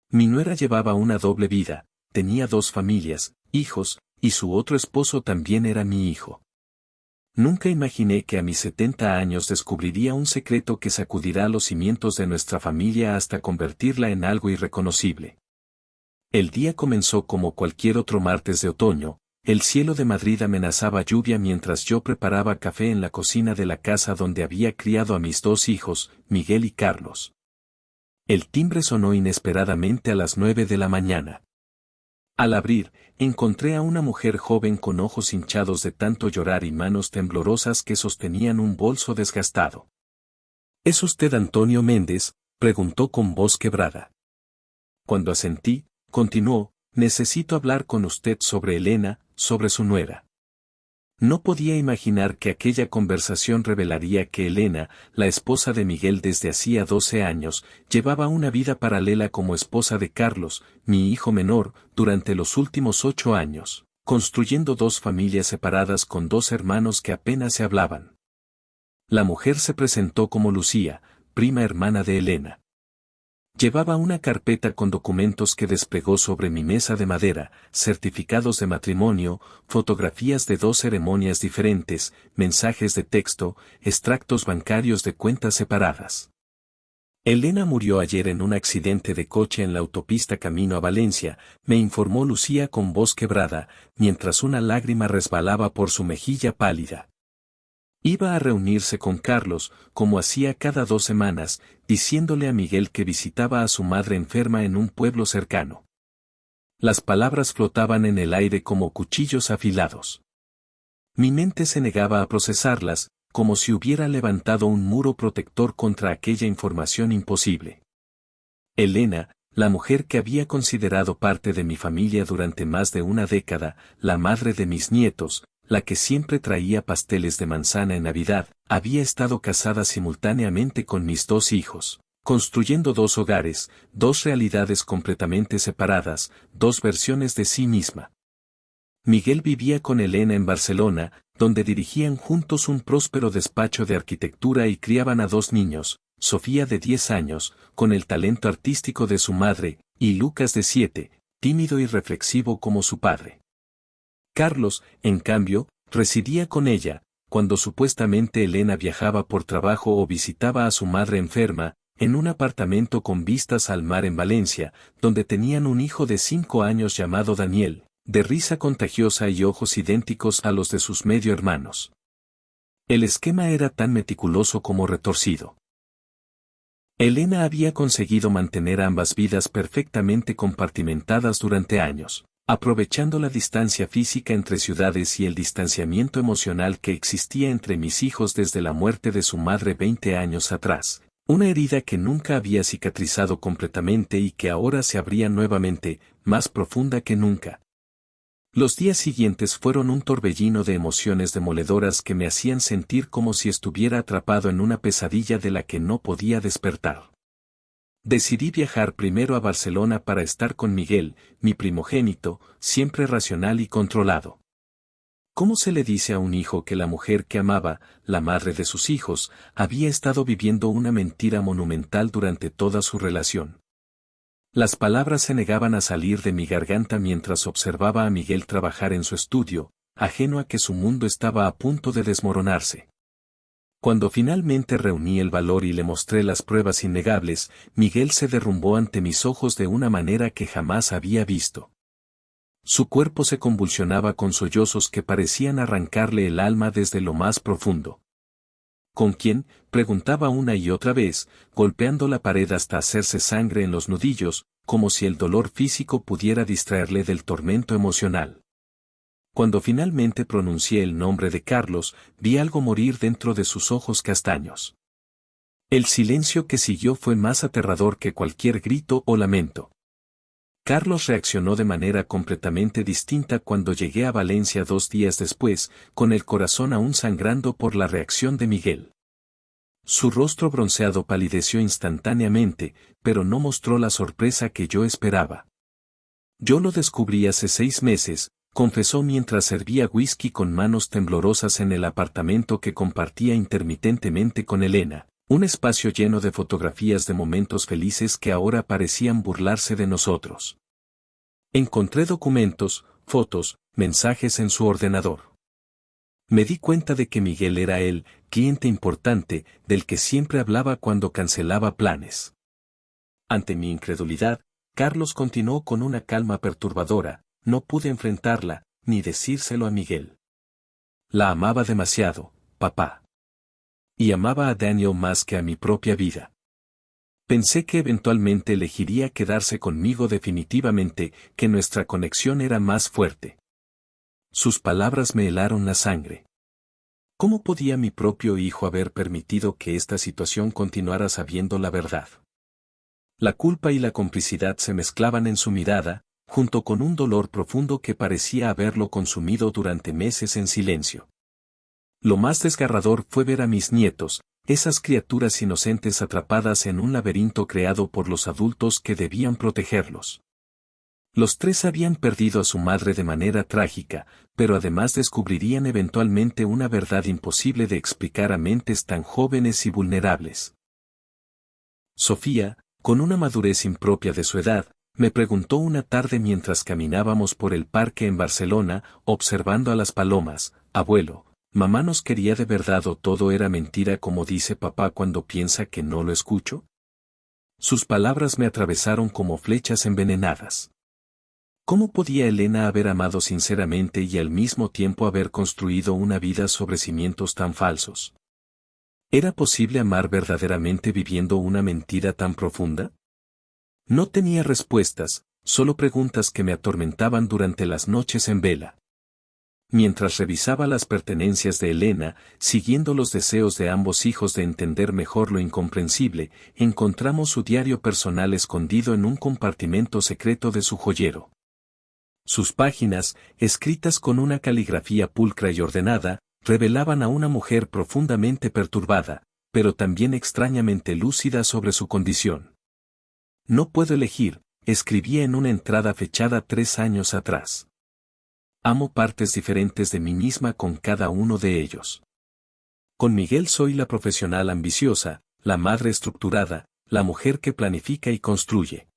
Mi nuera llevaba una doble vida, tenía dos familias, hijos, y su otro esposo también era mi hijo. Nunca imaginé que a mis 70 años descubriría un secreto que sacudirá los cimientos de nuestra familia hasta convertirla en algo irreconocible. El día comenzó como cualquier otro martes de otoño. El cielo de Madrid amenazaba lluvia mientras yo preparaba café en la cocina de la casa donde había criado a mis dos hijos, Miguel y Carlos. El timbre sonó inesperadamente a las 9 de la mañana. Al abrir, encontré a una mujer joven con ojos hinchados de tanto llorar y manos temblorosas que sostenían un bolso desgastado. ¿Es usted Antonio Méndez?, preguntó con voz quebrada. Cuando asentí, continuó, necesito hablar con usted sobre Elena, sobre su nuera. No podía imaginar que aquella conversación revelaría que Elena, la esposa de Miguel desde hacía 12 años, llevaba una vida paralela como esposa de Carlos, mi hijo menor, durante los últimos 8 años, construyendo dos familias separadas con dos hermanos que apenas se hablaban. La mujer se presentó como Lucía, prima hermana de Elena. Llevaba una carpeta con documentos que desplegó sobre mi mesa de madera, certificados de matrimonio, fotografías de dos ceremonias diferentes, mensajes de texto, extractos bancarios de cuentas separadas. Elena murió ayer en un accidente de coche en la autopista camino a Valencia, me informó Lucía con voz quebrada, mientras una lágrima resbalaba por su mejilla pálida. Iba a reunirse con Carlos, como hacía cada 2 semanas, diciéndole a Miguel que visitaba a su madre enferma en un pueblo cercano. Las palabras flotaban en el aire como cuchillos afilados. Mi mente se negaba a procesarlas, como si hubiera levantado un muro protector contra aquella información imposible. Elena, la mujer que había considerado parte de mi familia durante más de una década, la madre de mis nietos, la que siempre traía pasteles de manzana en Navidad, había estado casada simultáneamente con mis dos hijos, construyendo dos hogares, dos realidades completamente separadas, dos versiones de sí misma. Miguel vivía con Elena en Barcelona, donde dirigían juntos un próspero despacho de arquitectura y criaban a dos niños, Sofía de 10 años, con el talento artístico de su madre, y Lucas de 7, tímido y reflexivo como su padre. Carlos, en cambio, residía con ella, cuando supuestamente Elena viajaba por trabajo o visitaba a su madre enferma, en un apartamento con vistas al mar en Valencia, donde tenían un hijo de 5 años llamado Daniel, de risa contagiosa y ojos idénticos a los de sus medio hermanos. El esquema era tan meticuloso como retorcido. Elena había conseguido mantener ambas vidas perfectamente compartimentadas durante años, aprovechando la distancia física entre ciudades y el distanciamiento emocional que existía entre mis hijos desde la muerte de su madre 20 años atrás, una herida que nunca había cicatrizado completamente y que ahora se abría nuevamente, más profunda que nunca. Los días siguientes fueron un torbellino de emociones demoledoras que me hacían sentir como si estuviera atrapado en una pesadilla de la que no podía despertar. Decidí viajar primero a Barcelona para estar con Miguel, mi primogénito, siempre racional y controlado. ¿Cómo se le dice a un hijo que la mujer que amaba, la madre de sus hijos, había estado viviendo una mentira monumental durante toda su relación? Las palabras se negaban a salir de mi garganta mientras observaba a Miguel trabajar en su estudio, ajeno a que su mundo estaba a punto de desmoronarse. Cuando finalmente reuní el valor y le mostré las pruebas innegables, Miguel se derrumbó ante mis ojos de una manera que jamás había visto. Su cuerpo se convulsionaba con sollozos que parecían arrancarle el alma desde lo más profundo. ¿Con quién?, preguntaba una y otra vez, golpeando la pared hasta hacerse sangre en los nudillos, como si el dolor físico pudiera distraerle del tormento emocional. Cuando finalmente pronuncié el nombre de Carlos, vi algo morir dentro de sus ojos castaños. El silencio que siguió fue más aterrador que cualquier grito o lamento. Carlos reaccionó de manera completamente distinta cuando llegué a Valencia 2 días después, con el corazón aún sangrando por la reacción de Miguel. Su rostro bronceado palideció instantáneamente, pero no mostró la sorpresa que yo esperaba. Yo lo descubrí hace 6 meses, confesó mientras servía whisky con manos temblorosas en el apartamento que compartía intermitentemente con Elena, Un espacio lleno de fotografías de momentos felices que ahora parecían burlarse de nosotros. Encontré documentos, fotos, mensajes en su ordenador. Me di cuenta de que Miguel era el cliente importante del que siempre hablaba cuando cancelaba planes. Ante mi incredulidad, Carlos continuó con una calma perturbadora. No pude enfrentarla, ni decírselo a Miguel. La amaba demasiado, papá. Y amaba a Daniel más que a mi propia vida. Pensé que eventualmente elegiría quedarse conmigo definitivamente, que nuestra conexión era más fuerte. Sus palabras me helaron la sangre. ¿Cómo podía mi propio hijo haber permitido que esta situación continuara sabiendo la verdad? La culpa y la complicidad se mezclaban en su mirada, junto con un dolor profundo que parecía haberlo consumido durante meses en silencio. Lo más desgarrador fue ver a mis nietos, esas criaturas inocentes atrapadas en un laberinto creado por los adultos que debían protegerlos. Los tres habían perdido a su madre de manera trágica, pero además descubrirían eventualmente una verdad imposible de explicar a mentes tan jóvenes y vulnerables. Sofía, con una madurez impropia de su edad, me preguntó una tarde mientras caminábamos por el parque en Barcelona, observando a las palomas: abuelo, ¿mamá nos quería de verdad o todo era mentira como dice papá cuando piensa que no lo escucho? Sus palabras me atravesaron como flechas envenenadas. ¿Cómo podía Elena haber amado sinceramente y al mismo tiempo haber construido una vida sobre cimientos tan falsos? ¿Era posible amar verdaderamente viviendo una mentira tan profunda? No tenía respuestas, solo preguntas que me atormentaban durante las noches en vela. Mientras revisaba las pertenencias de Elena, siguiendo los deseos de ambos hijos de entender mejor lo incomprensible, encontramos su diario personal escondido en un compartimento secreto de su joyero. Sus páginas, escritas con una caligrafía pulcra y ordenada, revelaban a una mujer profundamente perturbada, pero también extrañamente lúcida sobre su condición. No puedo elegir, escribía en una entrada fechada 3 años atrás. Amo partes diferentes de mí misma con cada uno de ellos. Con Miguel soy la profesional ambiciosa, la madre estructurada, la mujer que planifica y construye.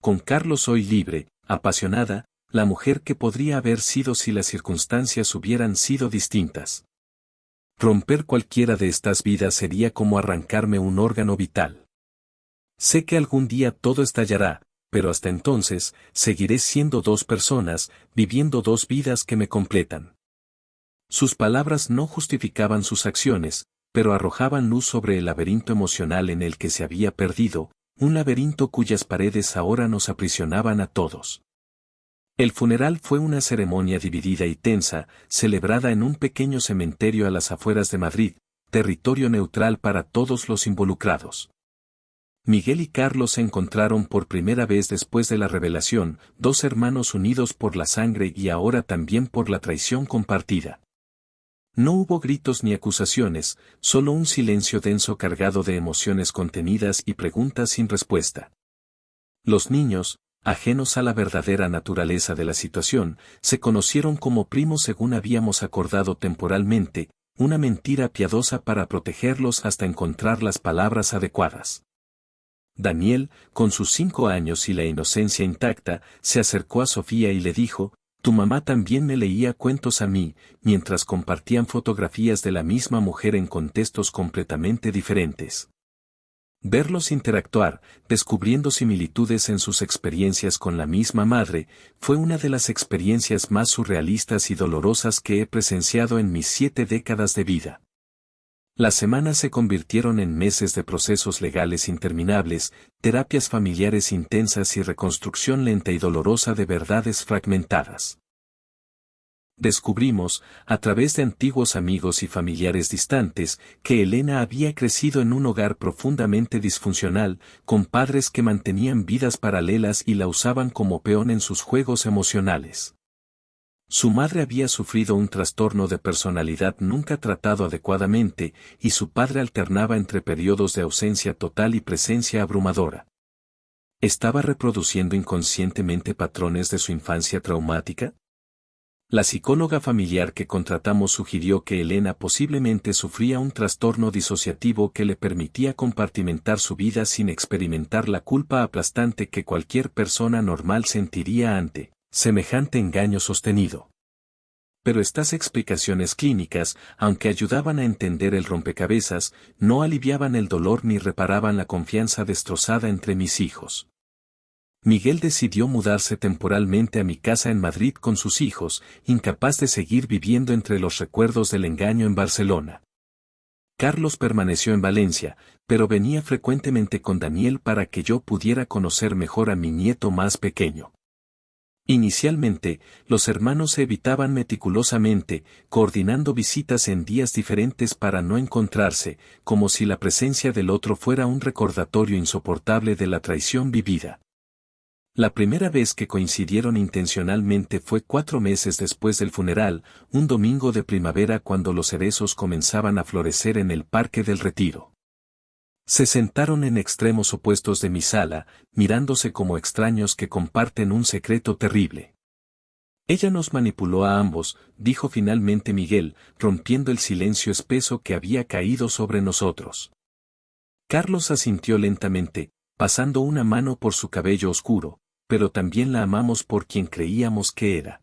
Con Carlos soy libre, apasionada, la mujer que podría haber sido si las circunstancias hubieran sido distintas. Romper cualquiera de estas vidas sería como arrancarme un órgano vital. Sé que algún día todo estallará, pero hasta entonces, seguiré siendo 2 personas, viviendo 2 vidas que me completan. Sus palabras no justificaban sus acciones, pero arrojaban luz sobre el laberinto emocional en el que se había perdido, un laberinto cuyas paredes ahora nos aprisionaban a todos. El funeral fue una ceremonia dividida y tensa, celebrada en un pequeño cementerio a las afueras de Madrid, territorio neutral para todos los involucrados. Miguel y Carlos se encontraron por primera vez después de la revelación, 2 hermanos unidos por la sangre y ahora también por la traición compartida. No hubo gritos ni acusaciones, solo un silencio denso cargado de emociones contenidas y preguntas sin respuesta. Los niños, ajenos a la verdadera naturaleza de la situación, se conocieron como primos según habíamos acordado temporalmente, una mentira piadosa para protegerlos hasta encontrar las palabras adecuadas. Daniel, con sus 5 años y la inocencia intacta, se acercó a Sofía y le dijo: «Tu mamá también me leía cuentos a mí», mientras compartían fotografías de la misma mujer en contextos completamente diferentes. Verlos interactuar, descubriendo similitudes en sus experiencias con la misma madre, fue una de las experiencias más surrealistas y dolorosas que he presenciado en mis 7 décadas de vida. Las semanas se convirtieron en meses de procesos legales interminables, terapias familiares intensas y reconstrucción lenta y dolorosa de verdades fragmentadas. Descubrimos, a través de antiguos amigos y familiares distantes, que Elena había crecido en un hogar profundamente disfuncional, con padres que mantenían vidas paralelas y la usaban como peón en sus juegos emocionales. Su madre había sufrido un trastorno de personalidad nunca tratado adecuadamente, y su padre alternaba entre periodos de ausencia total y presencia abrumadora. ¿Estaba reproduciendo inconscientemente patrones de su infancia traumática? La psicóloga familiar que contratamos sugirió que Elena posiblemente sufría un trastorno disociativo que le permitía compartimentar su vida sin experimentar la culpa aplastante que cualquier persona normal sentiría ante semejante engaño sostenido. Pero estas explicaciones clínicas, aunque ayudaban a entender el rompecabezas, no aliviaban el dolor ni reparaban la confianza destrozada entre mis hijos. Miguel decidió mudarse temporalmente a mi casa en Madrid con sus hijos, incapaz de seguir viviendo entre los recuerdos del engaño en Barcelona. Carlos permaneció en Valencia, pero venía frecuentemente con Daniel para que yo pudiera conocer mejor a mi nieto más pequeño. Inicialmente, los hermanos se evitaban meticulosamente, coordinando visitas en días diferentes para no encontrarse, como si la presencia del otro fuera un recordatorio insoportable de la traición vivida. La primera vez que coincidieron intencionalmente fue 4 meses después del funeral, un domingo de primavera cuando los cerezos comenzaban a florecer en el Parque del Retiro. Se sentaron en extremos opuestos de mi sala, mirándose como extraños que comparten un secreto terrible. Ella nos manipuló a ambos, dijo finalmente Miguel, rompiendo el silencio espeso que había caído sobre nosotros. Carlos asintió lentamente, pasando una mano por su cabello oscuro, pero también la amamos por quien creíamos que era.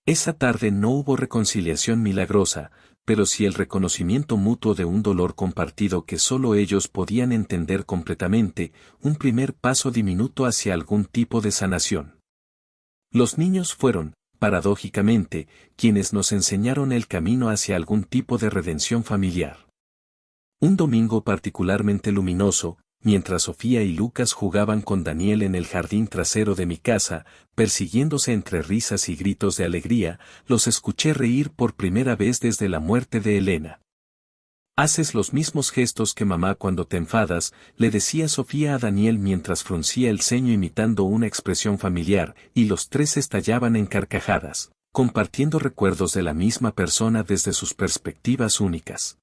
Esa tarde no hubo reconciliación milagrosa, pero sí el reconocimiento mutuo de un dolor compartido que solo ellos podían entender completamente, un primer paso diminuto hacia algún tipo de sanación. Los niños fueron, paradójicamente, quienes nos enseñaron el camino hacia algún tipo de redención familiar. Un domingo particularmente luminoso, mientras Sofía y Lucas jugaban con Daniel en el jardín trasero de mi casa, persiguiéndose entre risas y gritos de alegría, los escuché reír por primera vez desde la muerte de Elena. «Haces los mismos gestos que mamá cuando te enfadas», le decía Sofía a Daniel mientras fruncía el ceño imitando una expresión familiar, y los tres estallaban en carcajadas, compartiendo recuerdos de la misma persona desde sus perspectivas únicas.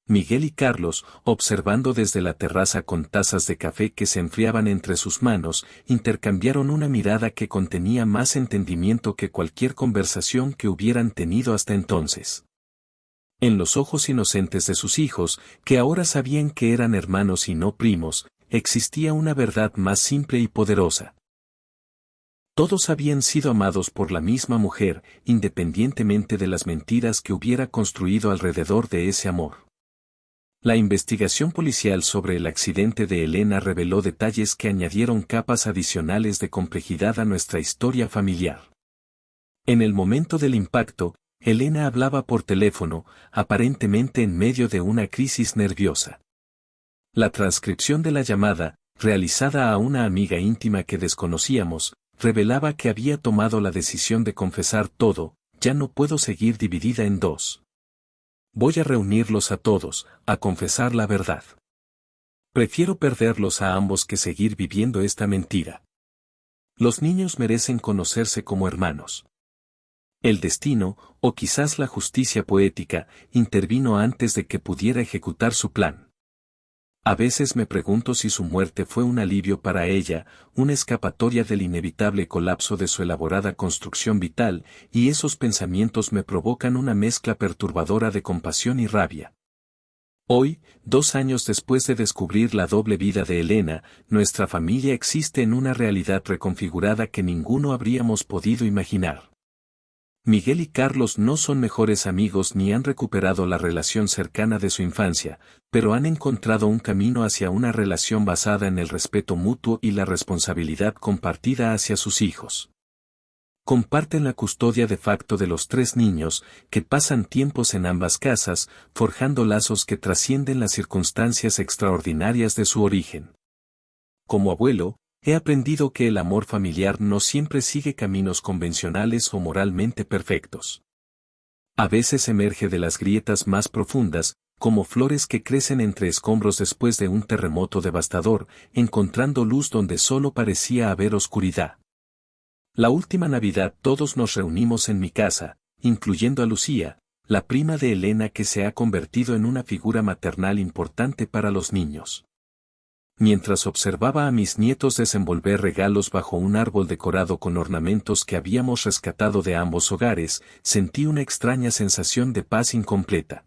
Miguel y Carlos, observando desde la terraza con tazas de café que se enfriaban entre sus manos, intercambiaron una mirada que contenía más entendimiento que cualquier conversación que hubieran tenido hasta entonces. En los ojos inocentes de sus hijos, que ahora sabían que eran hermanos y no primos, existía una verdad más simple y poderosa. Todos habían sido amados por la misma mujer, independientemente de las mentiras que hubiera construido alrededor de ese amor. La investigación policial sobre el accidente de Elena reveló detalles que añadieron capas adicionales de complejidad a nuestra historia familiar. En el momento del impacto, Elena hablaba por teléfono, aparentemente en medio de una crisis nerviosa. La transcripción de la llamada, realizada a una amiga íntima que desconocíamos, revelaba que había tomado la decisión de confesar todo: «Ya no puedo seguir dividida en dos. Voy a reunirlos a todos, a confesar la verdad. Prefiero perderlos a ambos que seguir viviendo esta mentira. Los niños merecen conocerse como hermanos». El destino, o quizás la justicia poética, intervino antes de que pudiera ejecutar su plan. A veces me pregunto si su muerte fue un alivio para ella, una escapatoria del inevitable colapso de su elaborada construcción vital, y esos pensamientos me provocan una mezcla perturbadora de compasión y rabia. Hoy, 2 años después de descubrir la doble vida de Elena, nuestra familia existe en una realidad reconfigurada que ninguno habríamos podido imaginar. Miguel y Carlos no son mejores amigos ni han recuperado la relación cercana de su infancia, pero han encontrado un camino hacia una relación basada en el respeto mutuo y la responsabilidad compartida hacia sus hijos. Comparten la custodia de facto de los 3 niños, que pasan tiempos en ambas casas, forjando lazos que trascienden las circunstancias extraordinarias de su origen. Como abuelo, he aprendido que el amor familiar no siempre sigue caminos convencionales o moralmente perfectos. A veces emerge de las grietas más profundas, como flores que crecen entre escombros después de un terremoto devastador, encontrando luz donde solo parecía haber oscuridad. La última Navidad todos nos reunimos en mi casa, incluyendo a Lucía, la prima de Elena que se ha convertido en una figura maternal importante para los niños. Mientras observaba a mis nietos desenvolver regalos bajo un árbol decorado con ornamentos que habíamos rescatado de ambos hogares, sentí una extraña sensación de paz incompleta.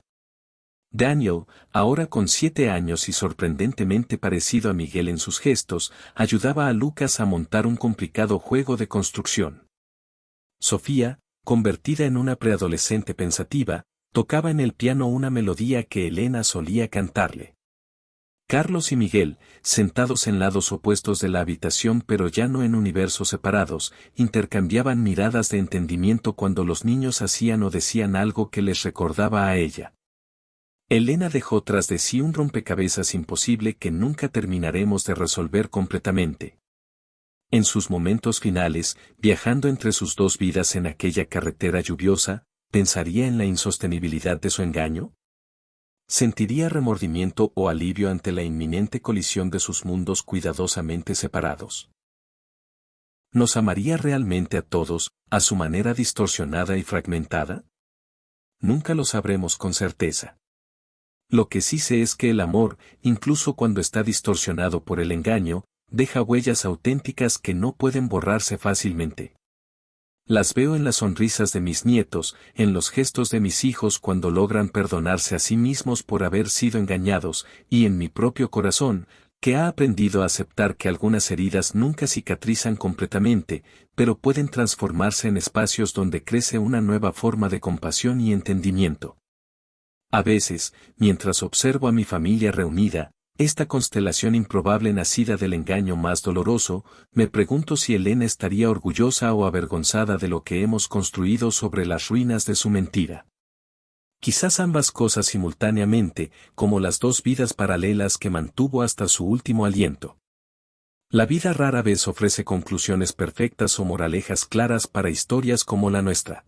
Daniel, ahora con 7 años y sorprendentemente parecido a Miguel en sus gestos, ayudaba a Lucas a montar un complicado juego de construcción. Sofía, convertida en una preadolescente pensativa, tocaba en el piano una melodía que Elena solía cantarle. Carlos y Miguel, sentados en lados opuestos de la habitación pero ya no en universos separados, intercambiaban miradas de entendimiento cuando los niños hacían o decían algo que les recordaba a ella. Elena dejó tras de sí un rompecabezas imposible que nunca terminaremos de resolver completamente. En sus momentos finales, viajando entre sus dos vidas en aquella carretera lluviosa, ¿pensaría en la insostenibilidad de su engaño? ¿Sentiría remordimiento o alivio ante la inminente colisión de sus mundos cuidadosamente separados? ¿Nos amaría realmente a todos, a su manera distorsionada y fragmentada? Nunca lo sabremos con certeza. Lo que sí sé es que el amor, incluso cuando está distorsionado por el engaño, deja huellas auténticas que no pueden borrarse fácilmente. Las veo en las sonrisas de mis nietos, en los gestos de mis hijos cuando logran perdonarse a sí mismos por haber sido engañados, y en mi propio corazón, que ha aprendido a aceptar que algunas heridas nunca cicatrizan completamente, pero pueden transformarse en espacios donde crece una nueva forma de compasión y entendimiento. A veces, mientras observo a mi familia reunida, esta constelación improbable nacida del engaño más doloroso, me pregunto si Elena estaría orgullosa o avergonzada de lo que hemos construido sobre las ruinas de su mentira. Quizás ambas cosas simultáneamente, como las dos vidas paralelas que mantuvo hasta su último aliento. La vida rara vez ofrece conclusiones perfectas o moralejas claras para historias como la nuestra.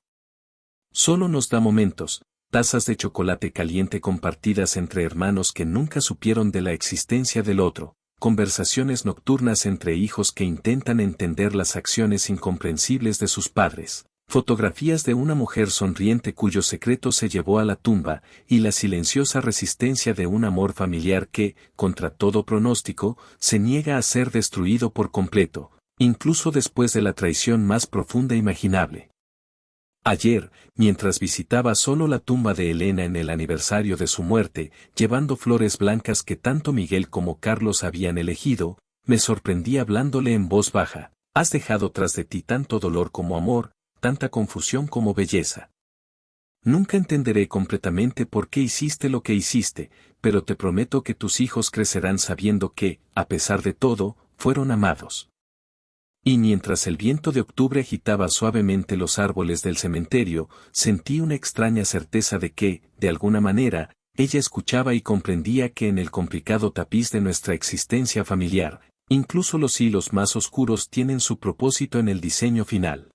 Solo nos da momentos, tazas de chocolate caliente compartidas entre hermanos que nunca supieron de la existencia del otro, conversaciones nocturnas entre hijos que intentan entender las acciones incomprensibles de sus padres, fotografías de una mujer sonriente cuyo secreto se llevó a la tumba, y la silenciosa resistencia de un amor familiar que, contra todo pronóstico, se niega a ser destruido por completo, incluso después de la traición más profunda imaginable. Ayer, mientras visitaba solo la tumba de Elena en el aniversario de su muerte, llevando flores blancas que tanto Miguel como Carlos habían elegido, me sorprendí hablándole en voz baja: has dejado tras de ti tanto dolor como amor, tanta confusión como belleza. Nunca entenderé completamente por qué hiciste lo que hiciste, pero te prometo que tus hijos crecerán sabiendo que, a pesar de todo, fueron amados. Y mientras el viento de octubre agitaba suavemente los árboles del cementerio, sentí una extraña certeza de que, de alguna manera, ella escuchaba y comprendía que en el complicado tapiz de nuestra existencia familiar, incluso los hilos más oscuros tienen su propósito en el diseño final.